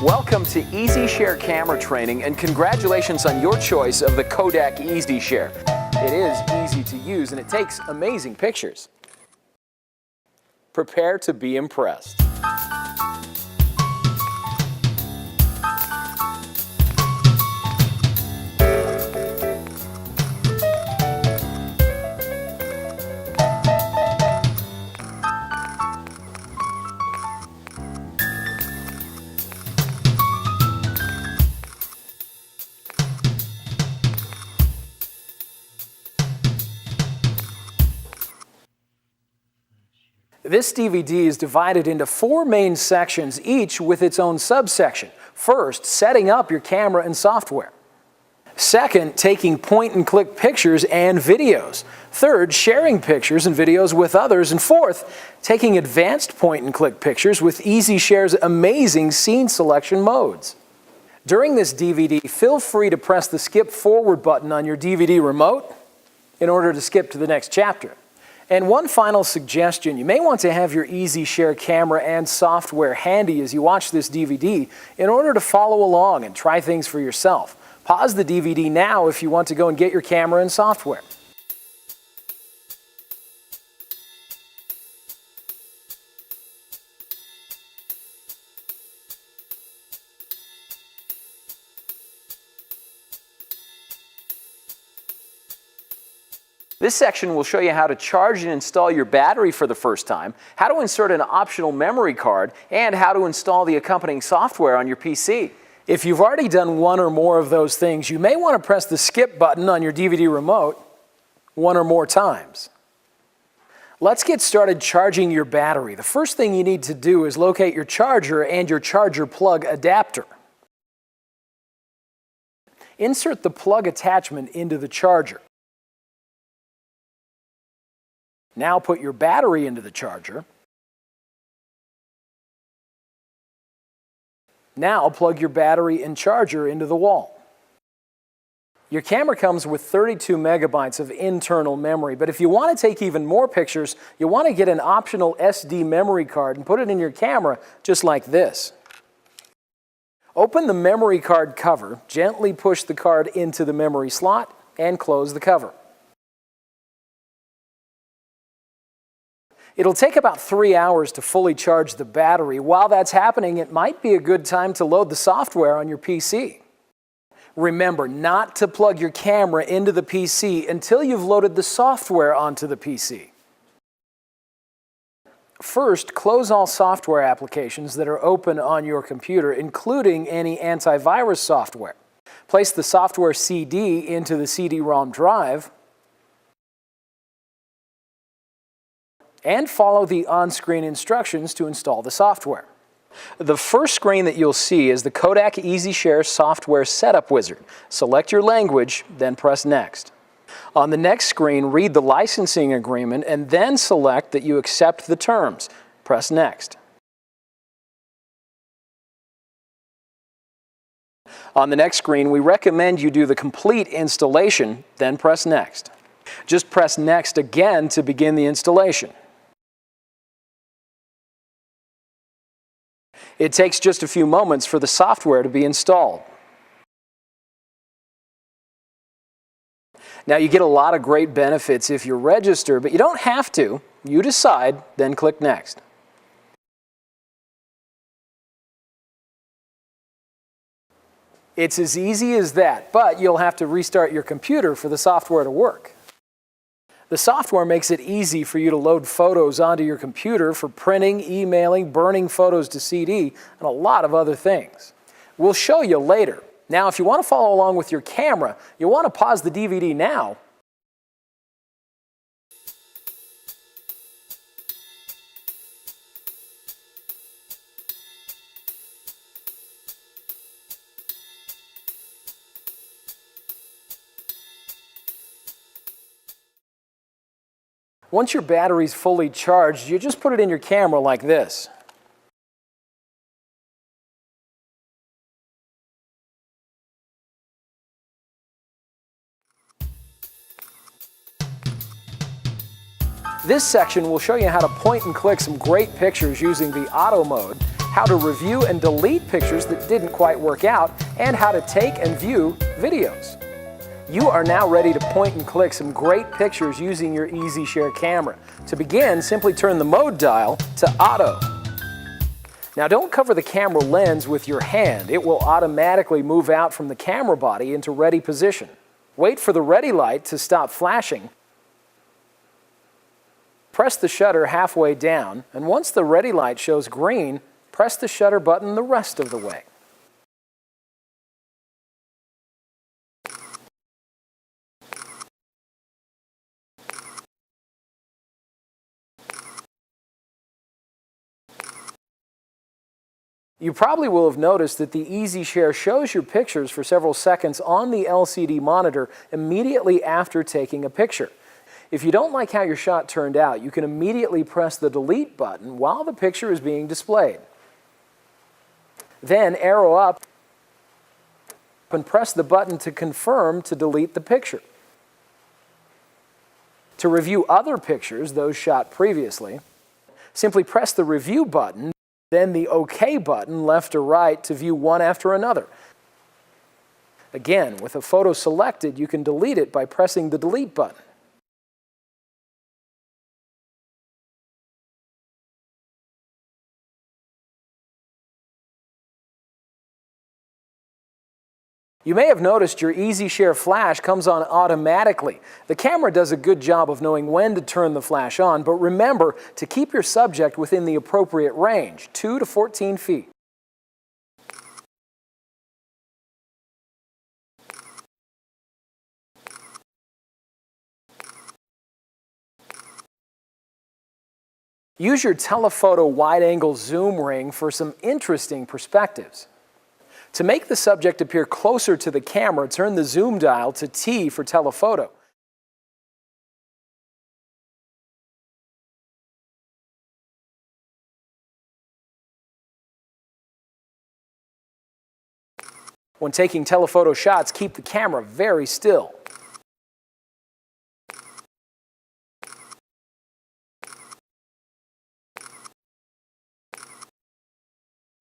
Welcome to Easy Share camera training, and congratulations on your choice of the Kodak Easy Share. It is easy to use and it takes amazing pictures. Prepare to be impressed. This DVD is divided into 4 main sections, each with its own subsection. First, setting up your camera and software. Second, taking point-and-click pictures and videos. Third, sharing pictures and videos with others. And fourth, taking advanced point-and-click pictures with Easy Share's amazing scene selection modes. During this DVD, feel free to press the skip forward button on your DVD remote in order to skip to the next chapter. And one final suggestion, you may want to have your Easy Share camera and software handy as you watch this DVD in order to follow along and try things for yourself. Pause the DVD now if you want to go and get your camera and software. This section will show you how to charge and install your battery for the first time, how to insert an optional memory card, and how to install the accompanying software on your PC. If you've already done one or more of those things, you may want to press the skip button on your DVD remote one or more times. Let's get started charging your battery. The first thing you need to do is locate your charger and your charger plug adapter. Insert the plug attachment into the charger. Now put your battery into the charger. Now plug your battery and charger into the wall. Your camera comes with 32 megabytes of internal memory, but if you want to take even more pictures, you'll want to get an optional SD memory card and put it in your camera just like this. Open the memory card cover, gently push the card into the memory slot, and close the cover. It'll take about 3 hours to fully charge the battery. While that's happening, it might be a good time to load the software on your PC. Remember not to plug your camera into the PC until you've loaded the software onto the PC. First, close all software applications that are open on your computer, including any antivirus software. Place the software CD into the CD-ROM drive, and follow the on-screen instructions to install the software. The first screen that you'll see is the Kodak Easy Share Software Setup Wizard. Select your language, then press Next. On the next screen, read the licensing agreement and then select that you accept the terms. Press Next. On the next screen, we recommend you do the complete installation, then press Next. Just press Next again to begin the installation. It takes just a few moments for the software to be installed. Now, you get a lot of great benefits if you register, but you don't have to. You decide, then click Next. It's as easy as that, but you'll have to restart your computer for the software to work. The software makes it easy for you to load photos onto your computer for printing, emailing, burning photos to CD, and a lot of other things. We'll show you later. Now, if you want to follow along with your camera, you'll want to pause the DVD now. Once your battery's fully charged, you just put it in your camera like this. This section will show you how to point and click some great pictures using the auto mode, how to review and delete pictures that didn't quite work out, and how to take and view videos. You are now ready to point and click some great pictures using your EasyShare camera. To begin, simply turn the mode dial to Auto. Now don't cover the camera lens with your hand. It will automatically move out from the camera body into ready position. Wait for the ready light to stop flashing. Press the shutter halfway down, and once the ready light shows green, press the shutter button the rest of the way. You probably will have noticed that the EasyShare shows your pictures for several seconds on the LCD monitor immediately after taking a picture. If you don't like how your shot turned out, you can immediately press the delete button while the picture is being displayed. Then arrow up and press the button to confirm to delete the picture. To review other pictures, those shot previously, simply press the review button, then the OK button left or right to view one after another. Again, with a photo selected, you can delete it by pressing the delete button. You may have noticed your EasyShare flash comes on automatically. The camera does a good job of knowing when to turn the flash on, but remember to keep your subject within the appropriate range, 2 to 14 feet. Use your telephoto wide-angle zoom ring for some interesting perspectives. To make the subject appear closer to the camera, turn the zoom dial to T for telephoto. When taking telephoto shots, keep the camera very still.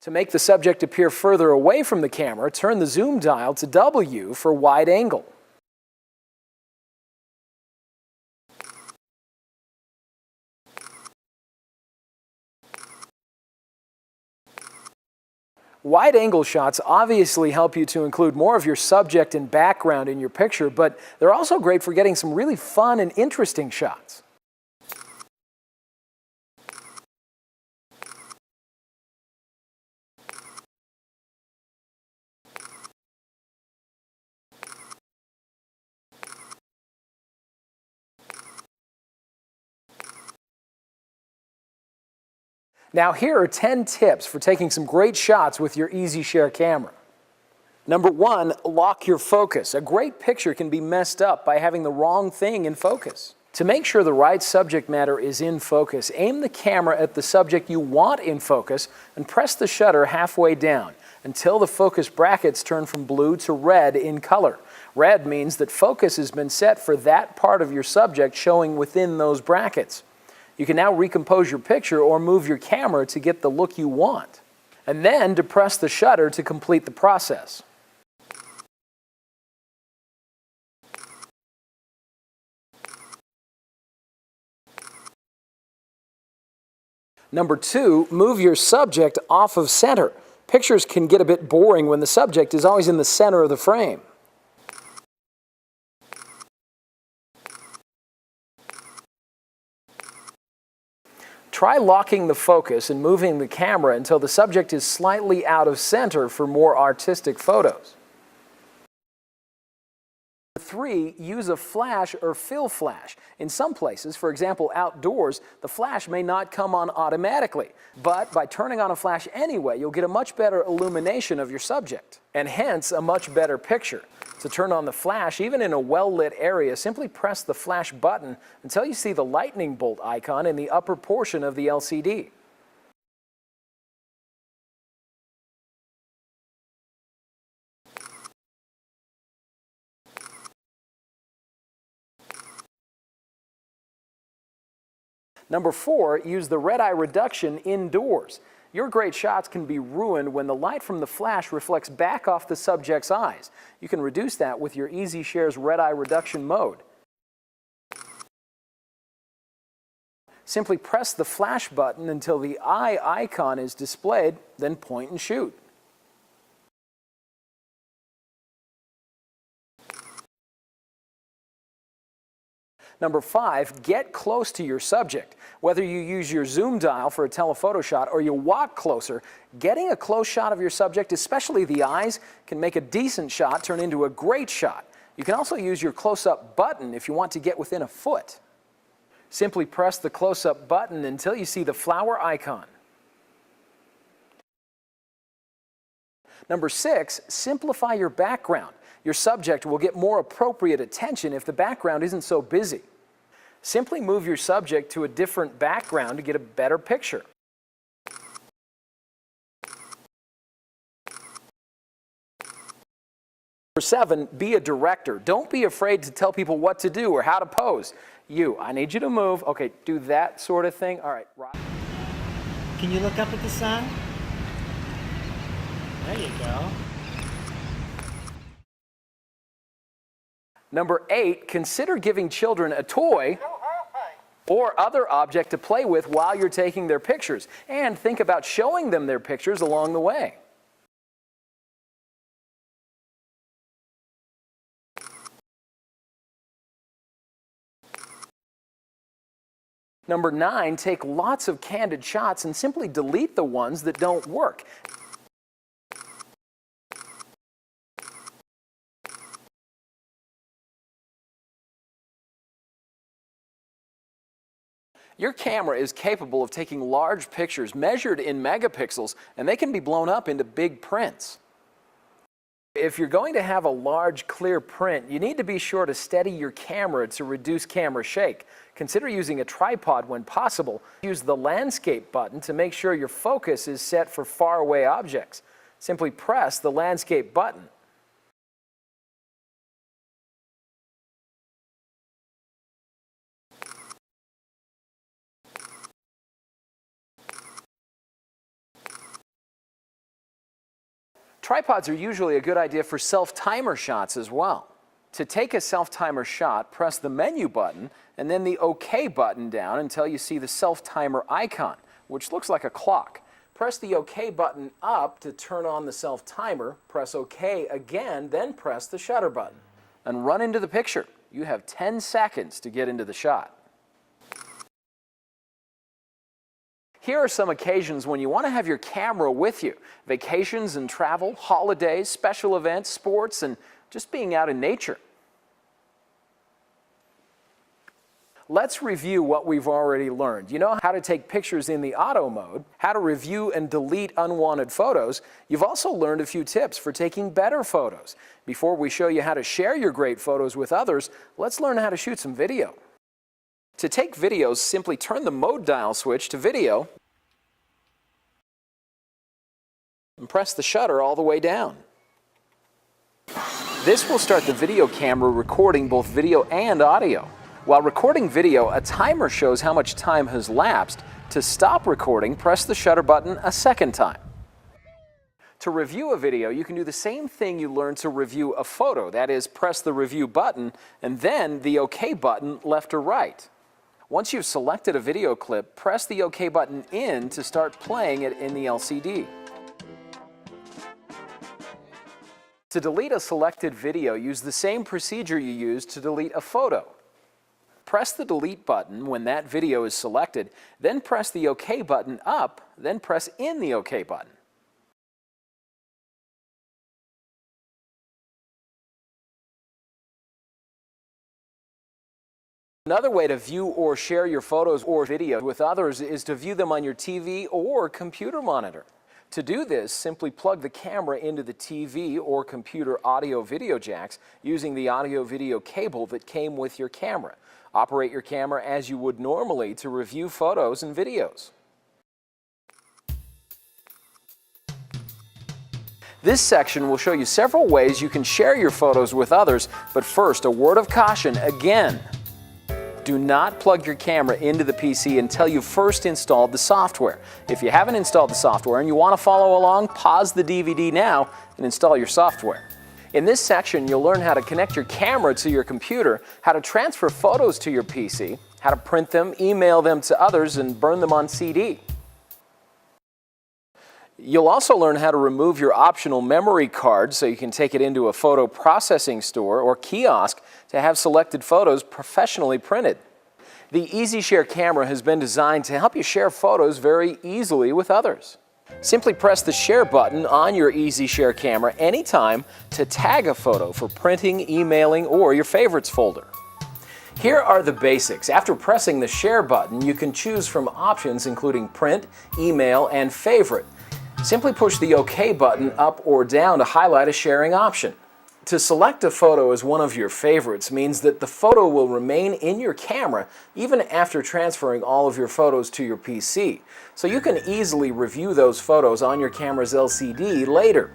To make the subject appear further away from the camera, turn the zoom dial to W for wide angle. Wide-angle shots obviously help you to include more of your subject and background in your picture, but they're also great for getting some really fun and interesting shots. Now here are 10 tips for taking some great shots with your EasyShare camera. Number 1, lock your focus. A great picture can be messed up by having the wrong thing in focus. To make sure the right subject matter is in focus, aim the camera at the subject you want in focus and press the shutter halfway down until the focus brackets turn from blue to red in color. Red means that focus has been set for that part of your subject showing within those brackets. You can now recompose your picture or move your camera to get the look you want. And then depress the shutter to complete the process. Number 2, move your subject off of center. Pictures can get a bit boring when the subject is always in the center of the frame. Try locking the focus and moving the camera until the subject is slightly out of center for more artistic photos. 3, use a flash or fill flash. In some places, for example outdoors, the flash may not come on automatically, but by turning on a flash anyway, you'll get a much better illumination of your subject, and hence a much better picture. To turn on the flash, even in a well-lit area, simply press the flash button until you see the lightning bolt icon in the upper portion of the LCD. Number 4, use the red eye reduction indoors. Your great shots can be ruined when the light from the flash reflects back off the subject's eyes. You can reduce that with your EasyShare's red eye reduction mode. Simply press the flash button until the eye icon is displayed, then point and shoot. Number 5, get close to your subject. Whether you use your zoom dial for a telephoto shot or you walk closer, getting a close shot of your subject, especially the eyes, can make a decent shot turn into a great shot. You can also use your close-up button if you want to get within a foot. Simply press the close-up button until you see the flower icon. Number 6, simplify your background. Your subject will get more appropriate attention if the background isn't so busy. Simply move your subject to a different background to get a better picture. Number 7, be a director. Don't be afraid to tell people what to do or how to pose. I need you to move. Okay, do that sort of thing. All right. Can you look up at the sun? There you go. Number 8, consider giving children a toy or other object to play with while you're taking their pictures, and think about showing them their pictures along the way. Number 9, take lots of candid shots and simply delete the ones that don't work. Your camera is capable of taking large pictures measured in megapixels, and they can be blown up into big prints. If you're going to have a large, clear print, you need to be sure to steady your camera to reduce camera shake. Consider using a tripod when possible. Use the landscape button to make sure your focus is set for faraway objects. Simply press the landscape button. Tripods are usually a good idea for self-timer shots as well. To take a self-timer shot, press the menu button and then the OK button down until you see the self-timer icon, which looks like a clock. Press the OK button up to turn on the self-timer, press OK again, then press the shutter button. And run into the picture. You have 10 seconds to get into the shot. Here are some occasions when you want to have your camera with you. Vacations and travel, holidays, special events, sports, and just being out in nature. Let's review what we've already learned. You know how to take pictures in the auto mode, how to review and delete unwanted photos. You've also learned a few tips for taking better photos. Before we show you how to share your great photos with others, let's learn how to shoot some video. To take videos, simply turn the mode dial switch to video and press the shutter all the way down. This will start the video camera recording both video and audio. While recording video, a timer shows how much time has lapsed. To stop recording, press the shutter button a second time. To review a video, you can do the same thing you learned to review a photo. That is, press the review button and then the OK button left or right. Once you've selected a video clip, press the OK button in to start playing it in the LCD. To delete a selected video, use the same procedure you used to delete a photo. Press the delete button when that video is selected, then press the OK button up, then press in the OK button. Another way to view or share your photos or video with others is to view them on your TV or computer monitor. To do this, simply plug the camera into the TV or computer audio-video jacks using the audio-video cable that came with your camera. Operate your camera as you would normally to review photos and videos. This section will show you several ways you can share your photos with others, but first, a word of caution again. Do not plug your camera into the PC until you've first installed the software. If you haven't installed the software and you want to follow along, pause the DVD now and install your software. In this section, you'll learn how to connect your camera to your computer, how to transfer photos to your PC, how to print them, email them to others, and burn them on CD. You'll also learn how to remove your optional memory card so you can take it into a photo processing store or kiosk to have selected photos professionally printed. The EasyShare camera has been designed to help you share photos very easily with others. Simply press the Share button on your EasyShare camera anytime to tag a photo for printing, emailing, or your favorites folder. Here are the basics. After pressing the Share button, you can choose from options including print, email, and favorite. Simply push the OK button up or down to highlight a sharing option. To select a photo as one of your favorites means that the photo will remain in your camera even after transferring all of your photos to your PC, so you can easily review those photos on your camera's LCD later.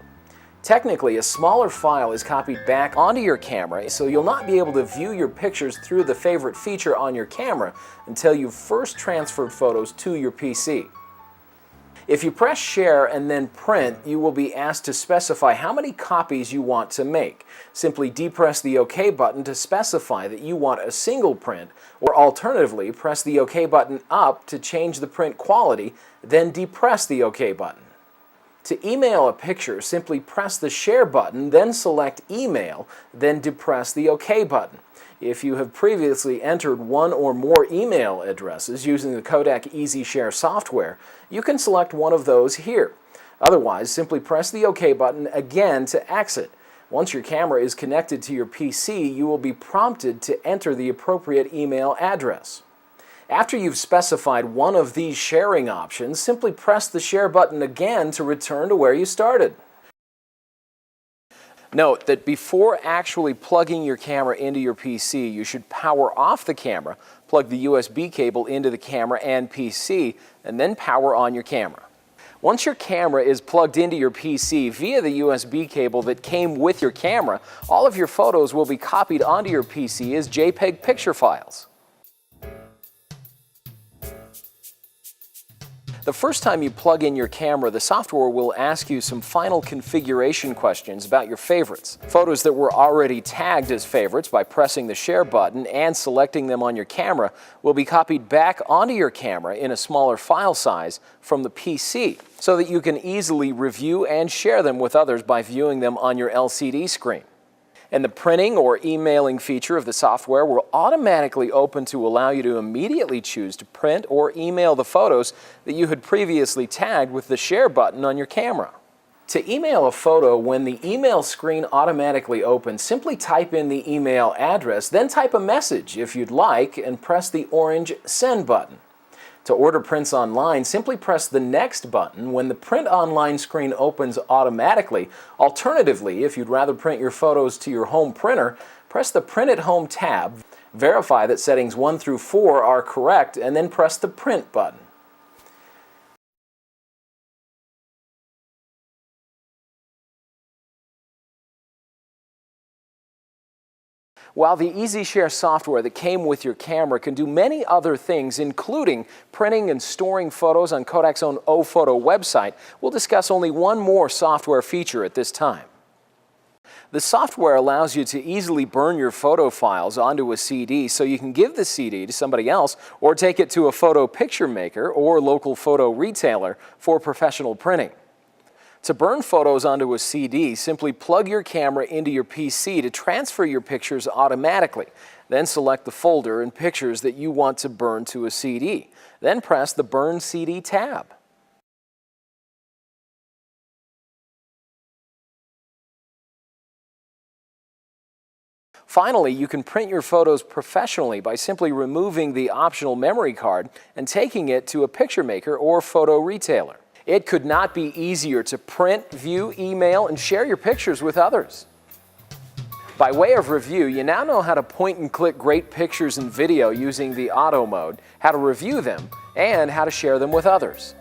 Technically, a smaller file is copied back onto your camera, so you'll not be able to view your pictures through the favorite feature on your camera until you've first transferred photos to your PC. If you press Share and then Print, you will be asked to specify how many copies you want to make. Simply depress the OK button to specify that you want a single print, or alternatively, press the OK button up to change the print quality, then depress the OK button. To email a picture, simply press the Share button, then select Email, then depress the OK button. If you have previously entered one or more email addresses using the Kodak EasyShare software, you can select one of those here. Otherwise, simply press the OK button again to exit. Once your camera is connected to your PC, you will be prompted to enter the appropriate email address. After you've specified one of these sharing options, simply press the Share button again to return to where you started. Note that before actually plugging your camera into your PC, you should power off the camera, plug the USB cable into the camera and PC, and then power on your camera. Once your camera is plugged into your PC via the USB cable that came with your camera, all of your photos will be copied onto your PC as JPEG picture files. The first time you plug in your camera, the software will ask you some final configuration questions about your favorites. Photos that were already tagged as favorites by pressing the Share button and selecting them on your camera will be copied back onto your camera in a smaller file size from the PC, so that you can easily review and share them with others by viewing them on your LCD screen. And the printing or emailing feature of the software will automatically open to allow you to immediately choose to print or email the photos that you had previously tagged with the Share button on your camera. To email a photo, when the email screen automatically opens, simply type in the email address, then type a message if you'd like, and press the orange Send button. To order prints online, simply press the Next button when the Print Online screen opens automatically. Alternatively, if you'd rather print your photos to your home printer, press the Print at Home tab, verify that settings 1 through 4 are correct, and then press the Print button. While the EasyShare software that came with your camera can do many other things, including printing and storing photos on Kodak's own OPhoto website, we'll discuss only one more software feature at this time. The software allows you to easily burn your photo files onto a CD so you can give the CD to somebody else or take it to a photo picture maker or local photo retailer for professional printing. To burn photos onto a CD, simply plug your camera into your PC to transfer your pictures automatically. Then select the folder and pictures that you want to burn to a CD. Then press the Burn CD tab. Finally, you can print your photos professionally by simply removing the optional memory card and taking it to a picture maker or photo retailer. It could not be easier to print, view, email, and share your pictures with others. By way of review, you now know how to point and click great pictures and video using the auto mode, how to review them, and how to share them with others.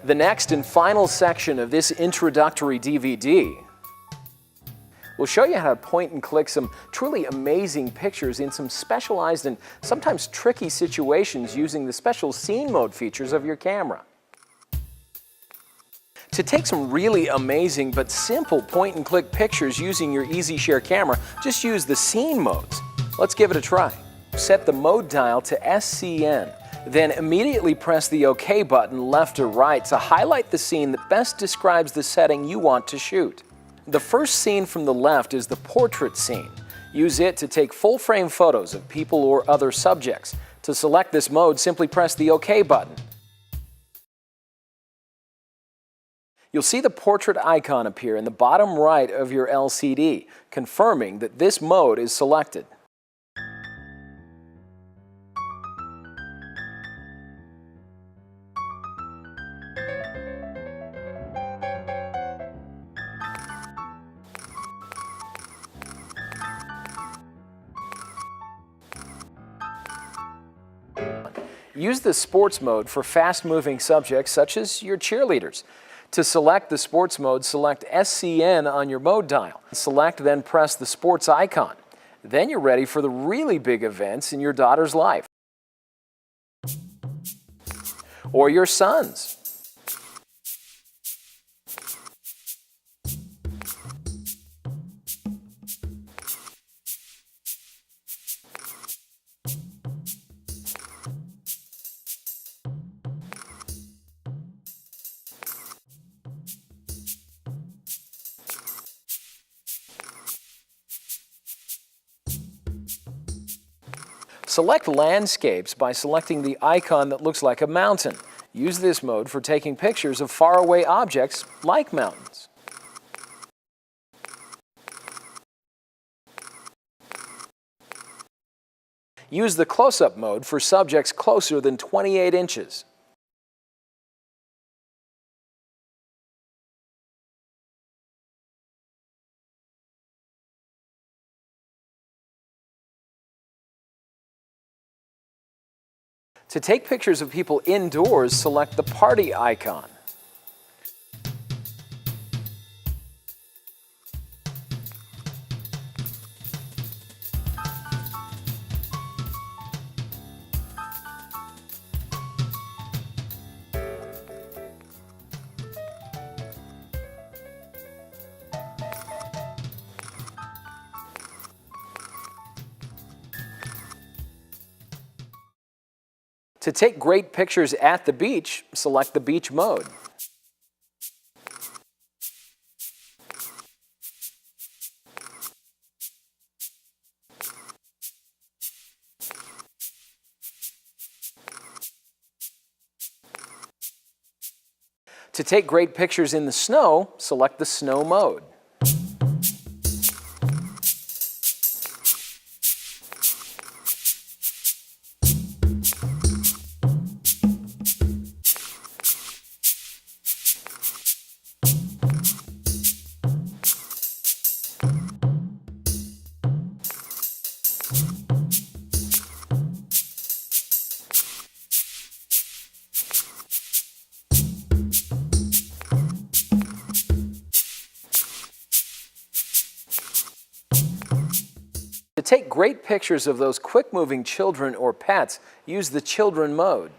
The next and final section of this introductory DVD We'll show you how to point and click some truly amazing pictures in some specialized and sometimes tricky situations using the special scene mode features of your camera. To take some really amazing but simple point and click pictures using your EasyShare camera, just use the scene modes. Let's give it a try. Set the mode dial to SCN, then immediately press the OK button left or right to highlight the scene that best describes the setting you want to shoot. The first scene from the left is the portrait scene. Use it to take full-frame photos of people or other subjects. To select this mode, simply press the OK button. You'll see the portrait icon appear in the bottom right of your LCD, confirming that this mode is selected. Use the sports mode for fast-moving subjects such as your cheerleaders. To select the sports mode, select SCN on your mode dial. Select, then press the sports icon. Then you're ready for the really big events in your daughter's life. Or your son's. Select landscapes by selecting the icon that looks like a mountain. Use this mode for taking pictures of faraway objects like mountains. Use the close-up mode for subjects closer than 28 inches. To take pictures of people indoors, select the party icon. To take great pictures at the beach, select the beach mode. To take great pictures in the snow, select the snow mode. To take great pictures of those quick-moving children or pets, use the children mode.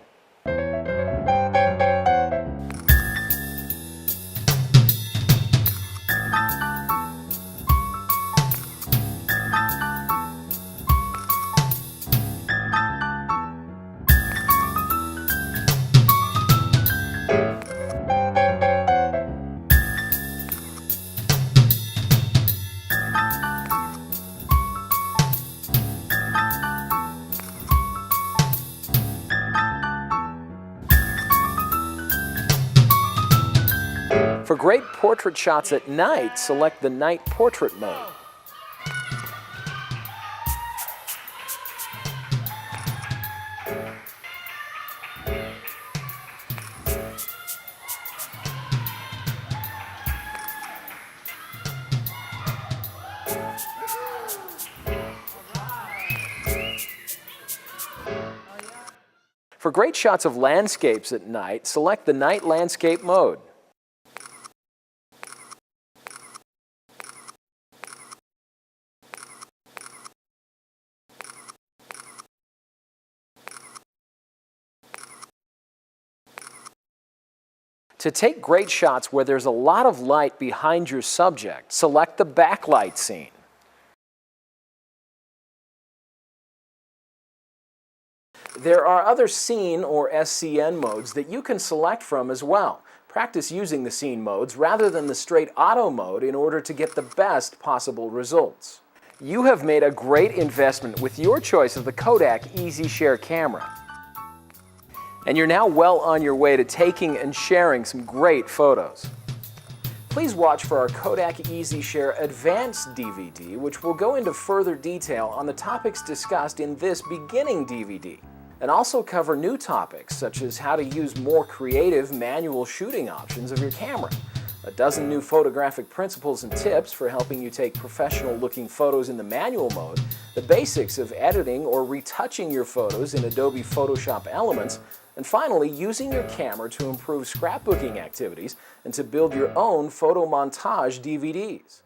For great portrait shots at night, select the night portrait mode. For great shots of landscapes at night, select the night landscape mode. To take great shots where there's a lot of light behind your subject, select the backlight scene. There are other scene or SCN modes that you can select from as well. Practice using the scene modes rather than the straight auto mode in order to get the best possible results. You have made a great investment with your choice of the Kodak EasyShare camera. And you're now well on your way to taking and sharing some great photos. Please watch for our Kodak EasyShare Advanced DVD, which will go into further detail on the topics discussed in this beginning DVD, and also cover new topics such as how to use more creative manual shooting options of your camera, a dozen new photographic principles and tips for helping you take professional-looking photos in the manual mode, the basics of editing or retouching your photos in Adobe Photoshop Elements, and finally, using your camera to improve scrapbooking activities and to build your own photo montage DVDs.